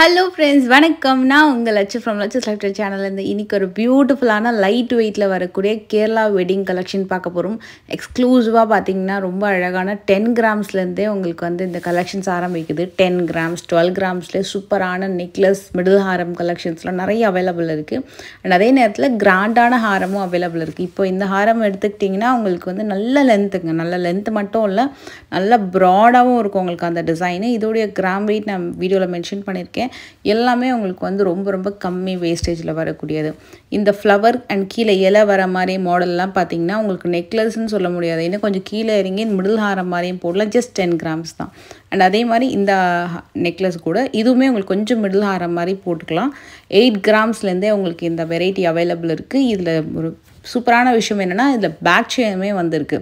Hello friends, வணக்கம். நான் உங்கள் லட்சு from லட்சு லைஃப்ஸ்டைல் சேனல்லேருந்து இன்னைக்கு ஒரு பியூட்டிஃபுல்லான லைட் வெயிட்டில் வரக்கூடிய கேரளா வெட்டிங் கலெக்ஷன் பார்க்க போகிறோம். எக்ஸ்க்ளூசிவாக பார்த்தீங்கன்னா ரொம்ப அழகான 10 கிராம்ஸ்லேருந்தே உங்களுக்கு வந்து இந்த கலெக்ஷன்ஸ் ஆரம்பிக்குது. 10 கிராம்ஸ் 12 கிராம்ஸ்லேயே சூப்பரான நெக்லஸ் மிடில் ஹாரம் கலெக்ஷன்ஸ்லாம் நிறைய அவைலபிள் இருக்குது. அண்ட் அதே நேரத்தில் கிராண்டான ஹாரமும் அவைலபிள் இருக்குது. இப்போ இந்த ஹாரம் எடுத்துக்கிட்டிங்கன்னா உங்களுக்கு வந்து நல்ல லென்த்துங்க, நல்ல லென்த்து மட்டும் இல்லை, நல்ல ப்ராடாகவும் இருக்கும் உங்களுக்கு அந்த டிசைனு. இதோடைய கிராம் வெயிட் நான் வீடியோவில் மென்ஷன் பண்ணியிருக்கேன். எல்லாமே உங்களுக்கு வந்து ரொம்ப கம்மி வேஸ்டேஜில் வரக்கூடியது. இந்த ஃப்ளவர் அண்ட் கீழே இலை வர மாதிரி மாடல்லாம் பார்த்தீங்கன்னா உங்களுக்கு நெக்லஸ்ன்னு சொல்ல முடியாது, இன்னும் கொஞ்சம் கீழே இறங்கி மிடில் ஹாரம் மாதிரியும் போடலாம். ஜஸ்ட் 10 கிராம்ஸ் தான். அண்ட் அதே மாதிரி இந்த நெக்லஸ் கூட இதுவுமே உங்களுக்கு கொஞ்சம் மிடில் ஹாரம் மாதிரி போட்டுக்கலாம். 8 கிராம்ஸ்லேருந்தே உங்களுக்கு இந்த வெரைட்டி அவைலபிள் இருக்குது. இதில் ஒரு சூப்பரான விஷயம் என்னென்னா இதில் பேக் செயினுமே வந்திருக்கு.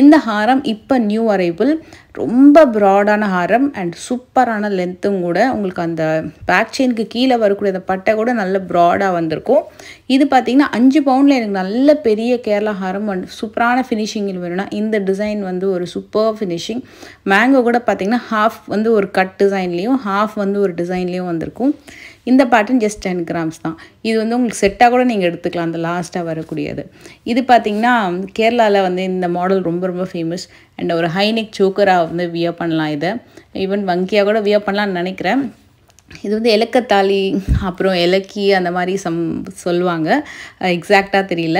இந்த ஹாரம் இப்போ நியூ அரைவல், ரொம்ப ப்ராடான ஹாரம் அண்ட் சூப்பரான லென்த்தும் கூட. உங்களுக்கு அந்த பேக் செயினுக்கு கீழே வரக்கூடிய அந்த பட்டை கூட நல்ல ப்ராடாக வந்திருக்கும். இது பார்த்திங்கன்னா 5 பவுண்டில் எனக்கு நல்ல பெரிய கேரளா ஹாரம் அண்ட் சூப்பரான ஃபினிஷிங்கில் வேணும்னா இந்த டிசைன் வந்து ஒரு சூப்பர் ஃபினிஷிங். மேங்கோ கூட பார்த்திங்கன்னா ஹாஃப் வந்து ஒரு கட் டிசைன்லேயும் ஹாஃப் வந்து ஒரு டிசைன்லேயும் வந்திருக்கும். இந்த பேட்டர்ன் ஜஸ்ட் 10 கிராம்ஸ் தான். இது வந்து உங்களுக்கு செட்டாக கூட நீங்கள் எடுத்துக்கலாம், அந்த லாஸ்ட்டாக வரக்கூடியது. இது பார்த்திங்கன்னா கேரளாவில் வந்து இந்த மாடல் ரொம்ப ஃபேமஸ். அண்ட் ஒரு ஹைநெக் சோக்கராக வந்து வியர் பண்ணலாம். இதை ஈவன் வங்கியாக கூட வியர் பண்ணலான்னு நினைக்கிறேன். இது வந்து இலக்கத்தாலி அப்புறம் இலக்கி அந்த மாதிரி சொல்லுவாங்க, எக்ஸாக்டாக தெரியல.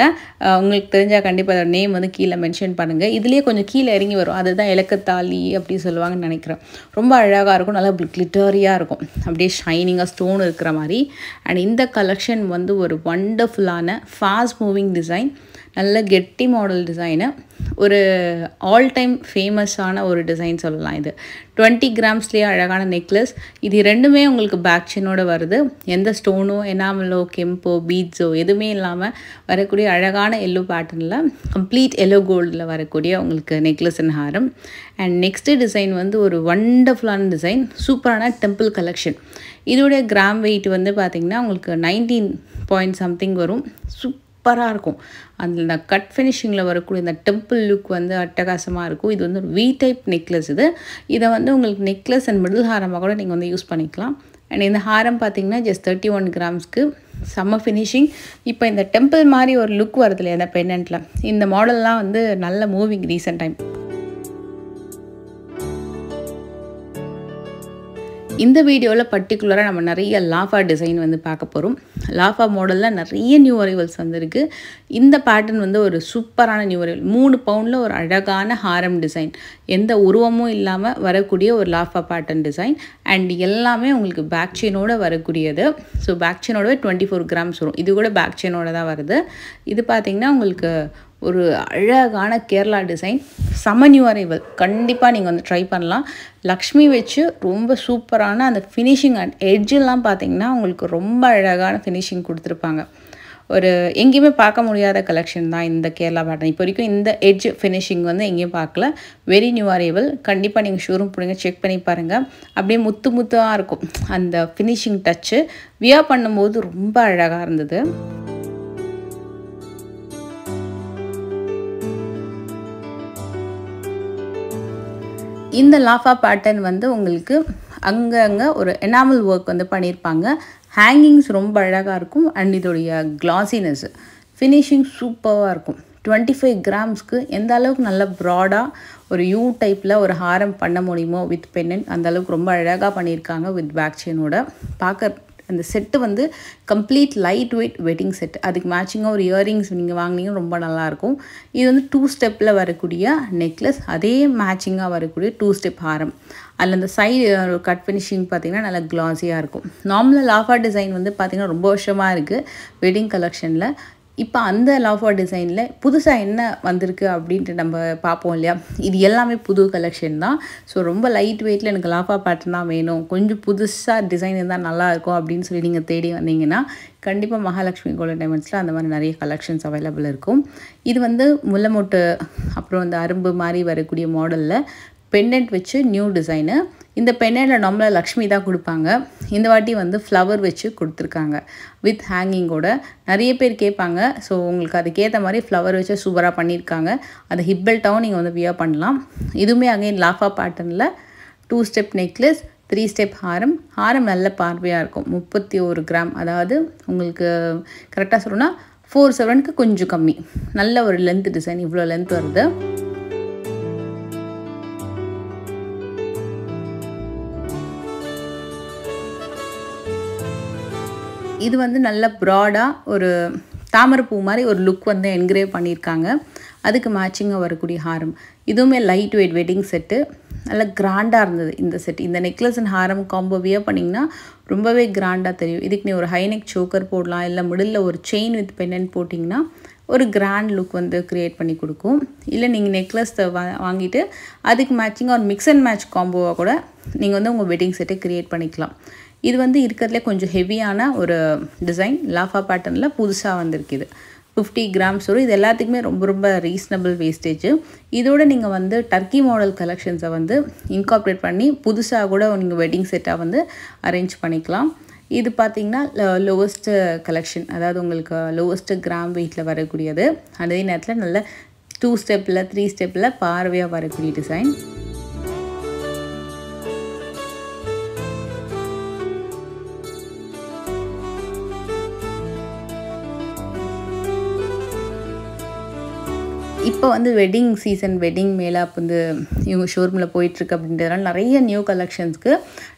உங்களுக்கு தெரிஞ்சால் கண்டிப்பாக அதோட நேம் வந்து கீழே மென்ஷன் பண்ணுங்கள். இதுலேயே கொஞ்சம் கீழே இறங்கி வரும், அதுதான் இலக்கத்தாலி அப்படி சொல்லுவாங்கன்னு நினைக்கிறேன். ரொம்ப அழகாக இருக்கும், நல்லா கிளிட்டரியாக இருக்கும், அப்படியே ஷைனிங்காக ஸ்டோன் இருக்கிற மாதிரி. அண்ட் இந்த கலெக்ஷன் வந்து ஒரு வண்டர்ஃபுல்லான ஃபாஸ்ட் மூவிங் டிசைன், நல்ல கெட்டி மாடல் டிசைனு, ஒரு ஆல் டைம் ஃபேமஸான ஒரு டிசைன் சொல்லலாம். இது 20 கிராம்ஸ்லேயே அழகான நெக்லஸ். இது ரெண்டுமே உங்களுக்கு பேக் செயினோடு வருது. எந்த ஸ்டோனோ எனாமலோ கெம்போ பீட்ஸோ எதுவுமே இல்லாமல் வரக்கூடிய அழகான எல்லோ பேட்டர்னில் கம்ப்ளீட் எல்லோ கோல்டில் வரக்கூடிய உங்களுக்கு necklace and Haram. And next design வந்து ஒரு வண்டர்ஃபுல்லான டிசைன், சூப்பரான டெம்பிள் கலெக்ஷன். இதோடைய கிராம் வெயிட் வந்து பார்த்திங்கன்னா உங்களுக்கு 19 பாயிண்ட் சம்திங் வரும். சூப்பராக இருக்கும். அந்த கட் ஃபினிஷிங்கில் வரக்கூடிய இந்த டெம்பிள் லுக் வந்து அட்டகாசமாக இருக்கும். இது வந்து ஒரு வி டைப் நெக்லஸ். இதை வந்து உங்களுக்கு நெக்லஸ் அண்ட் மிடில் ஹாரமாக கூட நீங்கள் வந்து யூஸ் பண்ணிக்கலாம். அண்ட் இந்த ஹாரம் பார்த்திங்கன்னா ஜஸ்ட் 31 கிராம்ஸ்க்கு செம்ம ஃபினிஷிங். இப்போ இந்த டெம்பிள் மாதிரி ஒரு லுக் வருது இல்லையா அந்த பெண்டன்ட்டில், இந்த மாடல்லாம் வந்து நல்ல மூவிங் ரீசெண்ட் டைம். இந்த வீடியோவில் பர்டிகுலராக நம்ம நிறைய லாஃபா டிசைன் வந்து பார்க்க போகிறோம். லாஃபா மாடலில் நிறைய நியூ அரைவல்ஸ் வந்துருக்கு. இந்த பேட்டர்ன் வந்து ஒரு சூப்பரான நியூ அரைவல். 3 பவுண்டில் ஒரு அழகான ஹாரம் டிசைன், எந்த உருவமும் இல்லாமல் வரக்கூடிய ஒரு லாஃபா பேட்டர்ன் டிசைன். அண்ட் எல்லாமே உங்களுக்கு பேக் செயினோடு வரக்கூடியது. ஸோ பேக் செயினோடவே 24 கிராம்ஸ் வரும். இது கூட பேக் செயினோட தான் வருது. இது பார்த்திங்கன்னா உங்களுக்கு ஒரு அழகான கேரளா டிசைன், செம நியூ அரைவல். கண்டிப்பாக நீங்கள் வந்து ட்ரை பண்ணலாம். லக்ஷ்மி வச்சு ரொம்ப சூப்பரான அந்த ஃபினிஷிங் அண்ட் எட்ஜெல்லாம் பார்த்திங்கன்னா உங்களுக்கு ரொம்ப அழகான ஃபினிஷிங் கொடுத்துருப்பாங்க. ஒரு எங்கேயுமே பார்க்க முடியாத கலெக்ஷன் தான் இந்த கேரளா பேட்டர்ன். இப்போ வரைக்கும் இந்த எட்ஜ் ஃபினிஷிங் வந்து எங்கேயும் பார்க்கல. Very new arrival. கண்டிப்பாக நீங்கள் ஷோரூம் போடுங்க, செக் பண்ணி பாருங்கள். அப்படியே முத்தாக இருக்கும் அந்த ஃபினிஷிங் டச்சு. வியர் பண்ணும்போது ரொம்ப அழகாக இருந்தது. இந்த லாஃபா பேட்டர்ன் வந்து உங்களுக்கு அங்கங்கே ஒரு எனாமல் ஒர்க் வந்து பண்ணியிருப்பாங்க. ஹேங்கிங்ஸ் ரொம்ப அழகாக இருக்கும். அண்ட் இதோடைய கிளாசினஸ் ஃபினிஷிங் சூப்பராக இருக்கும். 25 கிராம்ஸ்க்கு எந்த அளவுக்கு நல்ல ப்ராடாக ஒரு யூ டைப்பில் ஒரு ஹாரம் பண்ண முடியுமோ வித் பென்னன், அந்த அளவுக்கு ரொம்ப அழகாக பண்ணியிருக்காங்க வித் பேக் செயினோட. பார்க்க அந்த செட்டு வந்து complete light weight wedding set. அதுக்கு மேட்சிங்காக ஒரு இயரிங்ஸ் நீங்கள் வாங்கினீங்கன்னா ரொம்ப நல்லாயிருக்கும். இது வந்து 2 ஸ்டெப்பில் வரக்கூடிய நெக்லஸ், அதே மேட்சிங்காக வரக்கூடிய 2 ஸ்டெப் ஹாரம். அதில் அந்த சைடு கட் ஃபினிஷிங் பார்த்திங்கன்னா நல்லா கிளாஸியாக இருக்கும். நார்மலாக லாஃபா டிசைன் வந்து பார்த்திங்கன்னா ரொம்ப வருஷமாக இருக்குது வெட்டிங் கலெக்ஷனில். இப்போ அந்த லாஃபா டிசைனில் புதுசாக என்ன வந்திருக்கு அப்படின்ட்டு நம்ம பார்ப்போம் இல்லையா. இது எல்லாமே புது கலெக்ஷன் தான். ஸோ ரொம்ப லைட் வெயிட்டில் எனக்கு லாஃபா பேட்டர்ன் தான் வேணும், கொஞ்சம் புதுசாக டிசைன் இருந்தால் நல்லாயிருக்கும் அப்படின்னு சொல்லி நீங்கள் தேடி வந்தீங்கன்னா கண்டிப்பாக மகாலட்சுமி கோல்டன் டைமண்ட்ஸில் அந்த மாதிரி நிறைய கலெக்ஷன்ஸ் அவைலபிள் இருக்கும். இது வந்து முல்லைமொட்டு அப்புறம் இந்த அரும்பு மாதிரி வரக்கூடிய மாடலில் பெண்டன்ட் வச்சு நியூ டிசைனு. இந்த பெண்டன்ட்டில் நம்மளால் லக்ஷ்மி தான் கொடுப்பாங்க. இந்த வாட்டி வந்து ஃப்ளவர் வச்சு கொடுத்துருக்காங்க வித் ஹேங்கிங்கோட. நிறைய பேர் கேட்பாங்க. ஸோ உங்களுக்கு அதுக்கேற்ற மாதிரி ஃப்ளவர் வச்சு சூப்பராக பண்ணியிருக்காங்க. அந்த ஹிப் பெல்ட்டாகவும் நீங்கள் வந்து வியர் பண்ணலாம். இதுவுமே அகைன் லாஃபா பேட்டர்னில் 2 ஸ்டெப் நெக்லஸ் 3 ஸ்டெப் ஹாரம். ஹாரம் நல்ல பார்வையாக இருக்கும். 31 கிராம், அதாவது உங்களுக்கு கரெக்டாக சொல்லணும்னா 4/7க்கு கொஞ்சம் கம்மி. நல்ல ஒரு லென்த் டிசைன், இவ்வளோ லென்த் வருது. இது வந்து நல்ல ப்ராடாக ஒரு தாமரைப்பூ மாதிரி ஒரு லுக் வந்து என்கிரேவ் பண்ணியிருக்காங்க. அதுக்கு மேட்சிங்காக வரக்கூடிய ஹாரம். இதுவுமே லைட் வெயிட் வெட்டிங் செட்டு. நல்லா கிராண்டாக இருந்தது இந்த செட். இந்த நெக்லஸ் அண்ட் ஹாரம் காம்போவியாக பண்ணிங்கன்னா ரொம்பவே கிராண்டாக தெரியும். இதுக்கு நீ ஒரு ஹைநெக் சோக்கர் போடலாம், இல்லை மிடில் ஒரு செயின் வித் பெண்டன்ட் போட்டிங்கன்னா ஒரு கிராண்ட் லுக் வந்து க்ரியேட் பண்ணி கொடுக்கும். இல்லை நீங்கள் நெக்லஸ் வாங்கிட்டு அதுக்கு மேட்சிங்காக ஒரு மிக்ஸ் அண்ட் மேட்ச் காம்போவாக கூட நீங்கள் வந்து உங்கள் வெட்டிங் செட்டை க்ரியேட் பண்ணிக்கலாம். இது வந்து இருக்கிறதுலே கொஞ்சம் ஹெவியான ஒரு டிசைன். லாஃபா பேட்டர்னில் புதுசாக வந்திருக்கு. இது 50 கிராம்ஸ் வரும். இது எல்லாத்துக்குமே ரொம்ப ரொம்ப ரீசனபிள் வேஸ்டேஜ். இதோட நீங்கள் வந்து டர்க்கி மாடல் கலெக்ஷன்ஸை வந்து இன்கார்பரேட் பண்ணி புதுசாக கூட நீங்கள் வெட்டிங் செட்டாக வந்து அரேஞ்ச் பண்ணிக்கலாம். இது பார்த்திங்கன்னா லோவஸ்ட்டு கலெக்ஷன், அதாவது உங்களுக்கு லோவஸ்ட்டு கிராம் வெயிட்டில் வரக்கூடியது. அதே நேரத்தில் நல்ல 2 ஸ்டெப்பில் 3 ஸ்டெப்பில் பார்வையாக வரக்கூடிய டிசைன். இப்போ வந்து வெட்டிங் சீசன், வெட்டிங் மேலாப் வந்து இவங்க ஷோரூமில் போயிட்டுருக்கு. அப்படின்றதுனால நிறைய நியூ கலெக்ஷன்ஸ்க்கு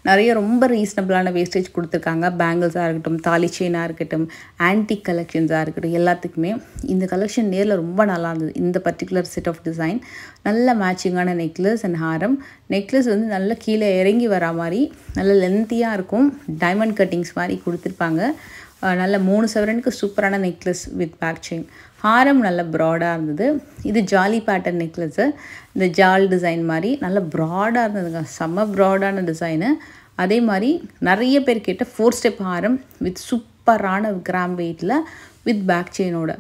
நிறைய ரொம்ப ரீசனபிளான வேஸ்டேஜ் கொடுத்துருக்காங்க. பேங்கிள்ஸாக இருக்கட்டும், தாலி செயினாக இருக்கட்டும், ஆன்டிக் கலெக்ஷன்ஸாக இருக்கட்டும், எல்லாத்துக்குமே இந்த கலெக்ஷன் நேரில் ரொம்ப நல்லா இருந்தது. இந்த பர்டிகுலர் செட் ஆஃப் டிசைன் நல்ல மேட்சிங்கான நெக்லஸ் அண்ட் ஹாரம். நெக்லஸ் வந்து நல்ல கீழே இறங்கி வரா மாதிரி நல்ல லென்த்தியாக இருக்கும். டைமண்ட் கட்டிங்ஸ் மாதிரி கொடுத்துருப்பாங்க. நல்ல 3 சவரனுக்கு சூப்பரான நெக்லஸ் வித் பேக் செயின். ஹாரம் நல்ல ப்ராடாக இருந்தது. இது ஜாலி பேட்டர்ன் நெக்லஸ்ஸு. இந்த ஜால் டிசைன் மாதிரி நல்ல ப்ராடாக இருந்ததுங்க. செம்ம ப்ராடான டிசைனு. அதே மாதிரி நிறைய பேர் கேட்ட 4 ஸ்டெப் ஹாரம் வித் சூப்பரான கிராம் வெயிட்டில் வித் பேக் செயினோட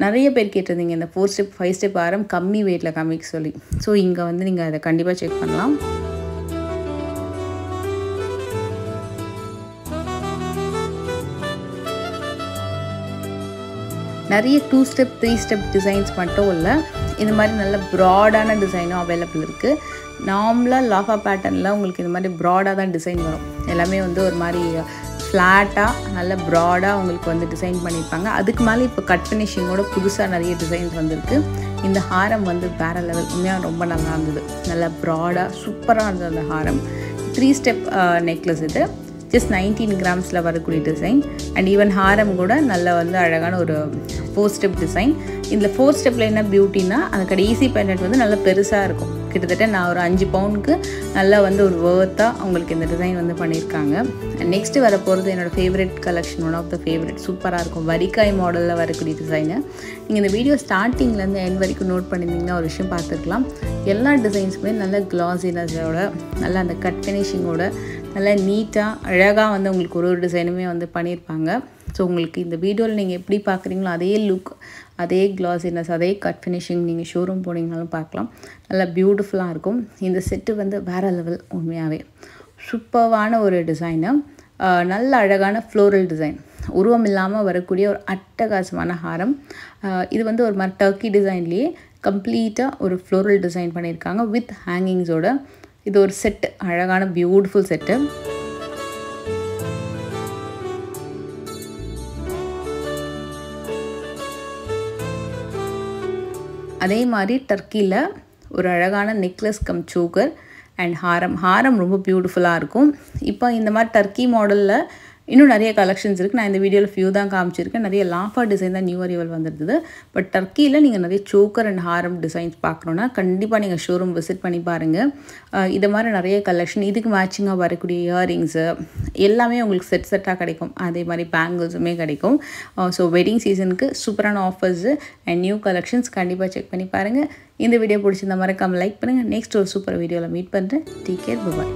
நிறைய பேர் கேட்டிருந்தீங்க இந்த 4 ஸ்டெப் 5 ஸ்டெப் ஹாரம் கம்மி வெயிட்டில் காமிக்க சொல்லி. ஸோ இங்கே வந்து நீங்கள் அதை கண்டிப்பாக செக் பண்ணலாம். நிறைய 2 ஸ்டெப் 3 ஸ்டெப் டிசைன்ஸ் மட்டும் இல்லை, இந்த மாதிரி நல்ல ப்ராடான டிசைனும் அவைலபிள் இருக்குது. நார்மலாக லாஃபா பேட்டர்னில் உங்களுக்கு இந்த மாதிரி ப்ராடாக தான் டிசைன் வரும். எல்லாமே வந்து ஒரு மாதிரி ஃப்ளாட்டாக நல்ல ப்ராடாக உங்களுக்கு வந்து டிசைன் பண்ணியிருப்பாங்க. அதுக்கு மேலே இப்போ கட் ஃபினிஷிங்கோட புதுசாக நிறைய டிசைன்ஸ் வந்திருக்கு. இந்த ஹாரம் வந்து வேறு லெவல், உண்மையாக ரொம்ப நல்லா இருந்தது. நல்லா ப்ராடாக சூப்பராக இருந்தது அந்த ஹாரம். 3 ஸ்டெப் நெக்லஸ் இது. ஜஸ்ட் 19 கிராம்ஸில் வரக்கூடிய டிசைன். அண்ட் ஈவன் ஹாரம் கூட நல்ல வந்து அழகான ஒரு 4 ஸ்டெப் டிசைன். இதில் 4 ஸ்டெப்பில் என்ன பியூட்டின்னா அந்த கடைசி பெண்டன்ட் வந்து நல்லா பெருசாக இருக்கும். கிட்டத்தட்ட நான் ஒரு 5 பவுனுக்கு நல்லா வந்து ஒரு வேர்த்தாக அவங்களுக்கு இந்த டிசைன் வந்து பண்ணியிருக்காங்க. நெக்ஸ்ட்டு வர போகிறது என்னோடய favourite collection, one of the favourite. சூப்பராக இருக்கும். வரிக்காய் மாடலில் வரக்கூடிய டிசைனு. நீங்கள் இந்த வீடியோ ஸ்டார்டிங்லேருந்து எண்ட் வரைக்கும் நோட் பண்ணியிருந்தீங்கன்னா ஒரு விஷயம் பார்த்துருக்கலாம். எல்லா டிசைன்ஸுமே நல்ல கிளாஸினஸோட, நல்ல அந்த கட் ஃபினிஷிங்கோட, நல்லா நீட்டாக அழகாக வந்து உங்களுக்கு ஒரு டிசைனுமே வந்து பண்ணியிருப்பாங்க. ஸோ உங்களுக்கு இந்த வீடியோவில் நீங்கள் எப்படி பார்க்குறீங்களோ அதே லுக், அதே கிளாஸினஸ், அதே கட் ஃபினிஷிங் நீங்கள் ஷோரூம் போனீங்கனாலும் பார்க்கலாம். நல்லா பியூட்டிஃபுல்லாக இருக்கும். இந்த செட்டு வந்து வேறு லெவல். உண்மையாகவே சூப்பர்வான ஒரு டிசைனு. நல்ல அழகான ஃப்ளோரல் டிசைன், உருவம் இல்லாமல் வரக்கூடிய ஒரு அட்டகாசமான ஹாரம். இது வந்து ஒரு மாதிரி டர்க்கி டிசைன்லேயே கம்ப்ளீட்டாக ஒரு ஃப்ளோரல் டிசைன் பண்ணியிருக்காங்க வித் ஹேங்கிங்ஸோட. இது ஒரு செட்டு, அழகான பியூட்டிஃபுல் செட்டு. அதே மாதிரி டர்க்கியில் ஒரு அழகான நெக்லஸ் கம் சோக்கர் அண்ட் ஹாரம் ரொம்ப பியூட்டிஃபுல்லாக இருக்கும். இப்போ இந்த மாதிரி டர்க்கி மாடலில் இன்னும் நிறைய கலெக்ஷன்ஸ் இருக்குது. நான் இந்த வீடியோவில் ஃபியூ தான் காமிச்சிருக்கேன். நிறைய லாஃபா டிசைன் தான் நியூ அரைவல் வந்திருந்தது. பட் டர்க்கியில் நீங்கள் நிறைய சோக்கர் அண்ட் ஹாரம் டிசைன்ஸ் பார்க்கணுன்னா கண்டிப்பாக நீங்கள் ஷோரூம் விசிட் பண்ணி பாருங்கள். இது மாதிரி நிறைய கலெக்ஷன், இதுக்கு மேட்சிங்காக வரக்கூடிய இயரிங்ஸு எல்லாமே உங்களுக்கு செட்டாக கிடைக்கும். அதே மாதிரி பேங்கிள்ஸுமே கிடைக்கும். ஸோ வெட்டிங் சீசனுக்கு சூப்பரான ஆஃபர்ஸு அண்ட் நியூ கலெக்ஷன்ஸ் கண்டிப்பாக செக் பண்ணி பாருங்கள். இந்த வீடியோ பிடிச்சிருந்த மறக்காமல் லைக் பண்ணுங்கள். நெக்ஸ்ட் ஒரு சூப்பர் வீடியோவில் மீட் பண்ணுறேன். Take care, by.